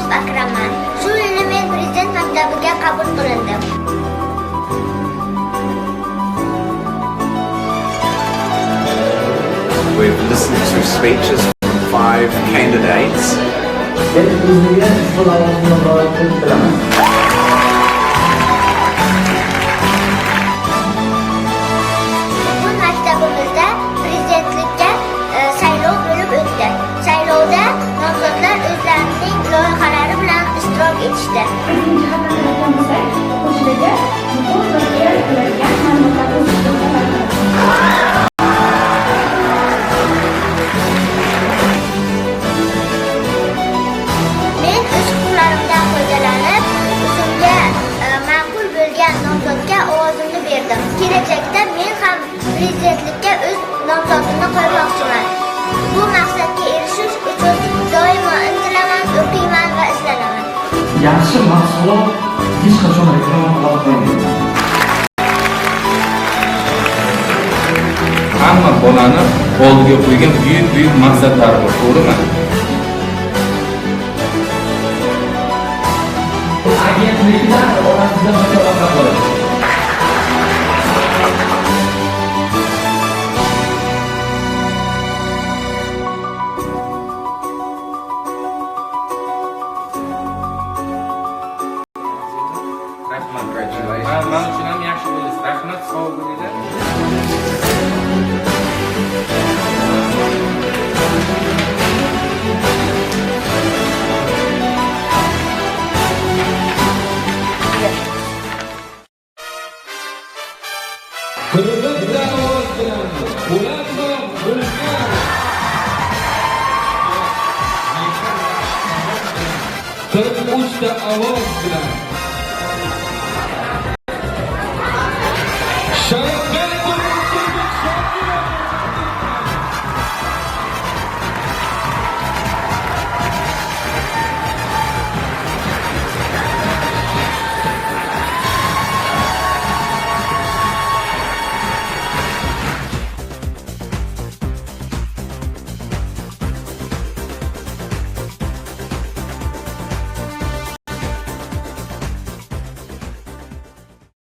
Yusuf Akramman. Shu yili men prezident maktabiga qabul qilindim. We've listened to speeches from 5 candidates. Bugun maktabimizda prezidentlikka saylov bo'lib o'tdi. Saylovda nomzodlar o'zlarining loyihalari bilan ishtirok etishdi. Men o'z huquqlarimdan foydalanib, o'zimga ma'qul bo'lgan nomzodga ovozimni berdim. Kelajakda men ham prezidentlikka o'z nomzodimni qo'ymoqchiman. Bu maqsadga erishish uchun doimo intilaman, o'qiyman va izlanaman. Yaxshi mahsulot hech qachon reklama qilinmaydi. Hamma bolani oldiga qo'ygan buyuk maqsadlari bor, to'g'rimi? Agentliklar orasida munosabat bo'ladi. Rahmat, men uchun ham yaxshi bo'ldi. Rahmat, sog' bo'linglar. Birinchi ovoz bilan Po'latov bo'lgan 43 ta ovoz bilan